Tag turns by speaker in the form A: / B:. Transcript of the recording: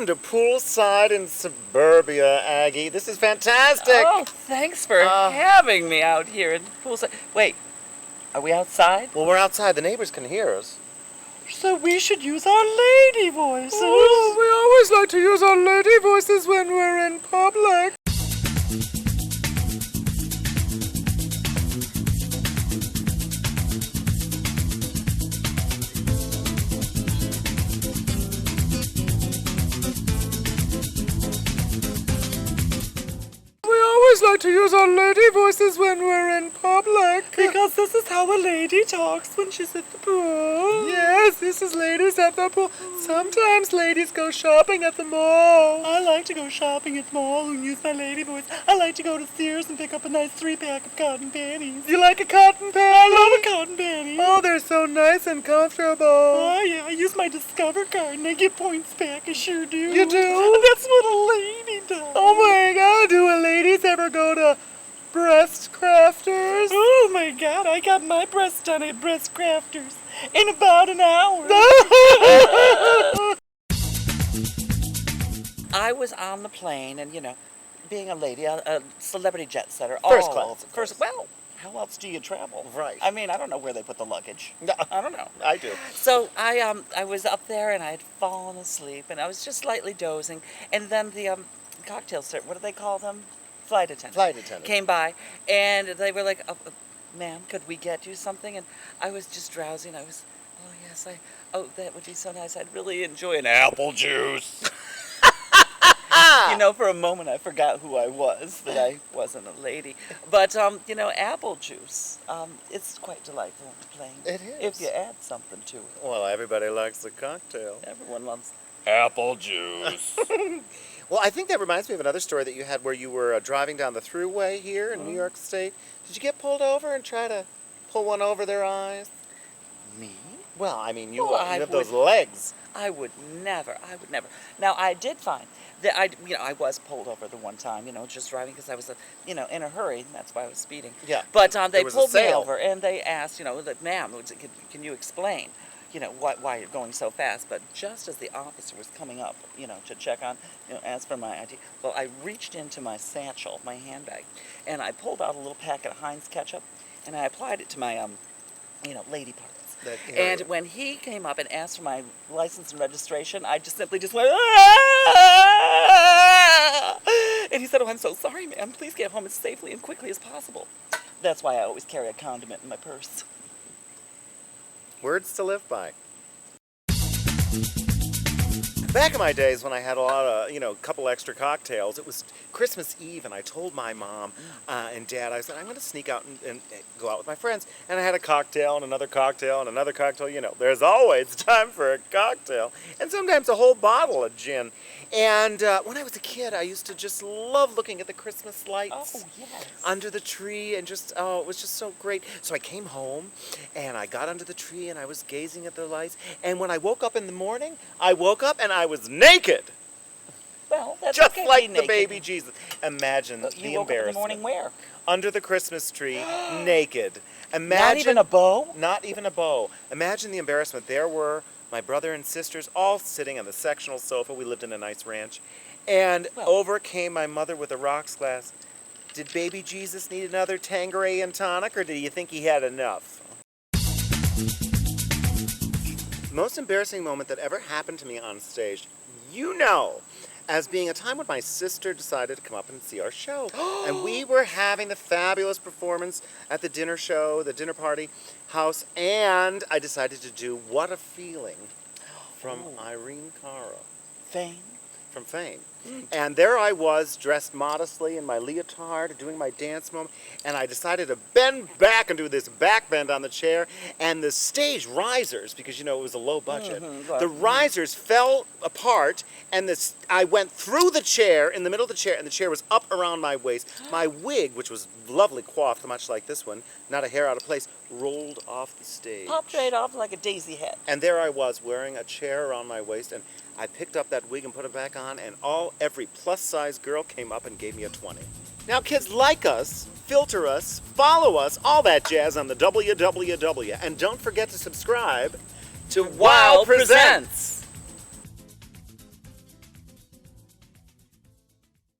A: welcome to Poolside in suburbia, Aggie. This is fantastic.
B: Oh, thanks for having me out here in Poolside. Wait, are we outside?
A: Well, we're outside. The neighbors can hear us.
B: So we should use our lady voices.
A: Oh, we always like to use our lady voices when we're in public. Like to use our lady voices when we're in public.
B: Because this is how a lady talks when she's at the pool.
A: Yes, this is ladies at the pool. Sometimes ladies go shopping at the mall.
B: I like to go shopping at the mall and use my lady voice. I like to go to Sears and pick up a nice 3-pack of cotton panties.
A: You like a cotton panty?
B: I love a cotton panty.
A: Oh, they're so nice and comfortable.
B: Oh, yeah, I use my Discover card and I get points back. I sure do.
A: You do?
B: That's what a lady does.
A: Oh my God, do ladies ever go to breast crafters?
B: Oh my God, I got my breasts done at breast crafters in about an hour. I was on the plane and, being a lady, a celebrity jet setter.
A: First class.
B: Well, how else do you travel?
A: Right.
B: I mean, I don't know where they put the luggage.
A: No,
B: I don't know.
A: I do.
B: So I was up there and I had fallen asleep and I was just slightly dozing. And then the cocktail server, what do they call them? Flight attendant. Came by and they were like, ma'am, could we get you something? And I was just drowsy and I was, that would be so nice. I'd really enjoy an apple juice. For a moment I forgot who I was, that I wasn't a lady. But, apple juice, it's quite delightful on the plane.
A: It is.
B: If you add something to it.
A: Well, everybody likes a cocktail.
B: Everyone loves apple juice.
A: Well, I think that reminds me of another story that you had where you were driving down the thruway here in New York State. Did you get pulled over and try to pull one over their eyes?
B: Me?
A: Well, I mean, you have those legs.
B: I would never. Now, I did find that I was pulled over the one time, just driving because I was, in a hurry, and that's why I was speeding.
A: Yeah.
B: But they pulled me over and they asked, ma'am, can you explain, why you're going so fast? But just as the officer was coming up, to check on, ask for my ID, well, I reached into my satchel, my handbag, and I pulled out a little packet of Heinz ketchup, and I applied it to my, lady parts. And when he came up and asked for my license and registration, I just simply went, "Ah!" And he said, "Oh, I'm so sorry, ma'am. Please get home as safely and quickly as possible." That's why I always carry a condiment in my purse.
A: Words to live by. Back in my days when I had a lot of, couple extra cocktails, it was Christmas Eve, and I told my mom and dad, I said, I'm going to sneak out and go out with my friends. And I had a cocktail and another cocktail and another cocktail. There's always time for a cocktail. And sometimes a whole bottle of gin. And when I was a kid, I used to just love looking at the Christmas lights under the tree. And it was just so great. So I came home, and I got under the tree, and I was gazing at the lights. And when I woke up in the morning, I woke up and I was naked.
B: Well, that's
A: just
B: okay
A: like
B: to be
A: the
B: naked.
A: baby Jesus. Imagine the
B: You woke up in the morning where?
A: Under the Christmas tree, naked. Imagine,
B: Not even a bow?
A: Not even a bow. Imagine the embarrassment. There were my brother and sisters all sitting on the sectional sofa. We lived in a nice ranch. And over came my mother with a rocks glass. Did baby Jesus need another Tanqueray and tonic, or did you think he had enough? Most embarrassing moment that ever happened to me on stage, as being a time when my sister decided to come up and see our show. And we were having the fabulous performance at the dinner party house, and I decided to do What a Feeling from Irene Cara. From Fame. And there I was, dressed modestly in my leotard, doing my dance moment, and I decided to bend back and do this back bend on the chair, and the stage risers, because it was a low budget, the risers fell apart, and I went through the chair, in the middle of the chair, and the chair was up around my waist. My wig, which was lovely coiffed, much like this one, not a hair out of place, rolled off the stage.
B: Popped right off like a daisy head.
A: And there I was, wearing a chair around my waist, and I picked up that wig and put it back on, and every plus-size girl came up and gave me a 20. Now, kids, like us, filter us, follow us, all that jazz on the www. And don't forget to subscribe to Wow Presents.